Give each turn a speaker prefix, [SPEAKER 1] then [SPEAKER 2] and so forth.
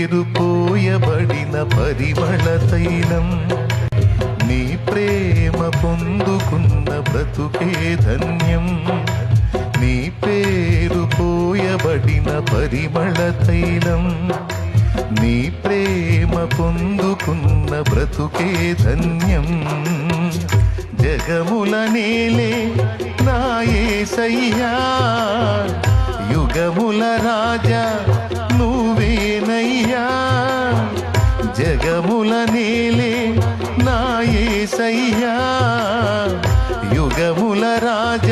[SPEAKER 1] పేరు పోయబడిన పరిమళ తైలం, నీ ప్రేమ పొందుకున్న బ్రతుకే ధన్యం. నీ పేరు పోయబడిన పరిమళ తైలం, నీ ప్రేమ పొందుకున్న బ్రతుకే ధన్యం. జగముల నేలే నా యేసయ్యా, యుగముల రాజా నువ్వేనయ్యా. జగముల నేలే నా యేసయ్యా, యుగముల రాజా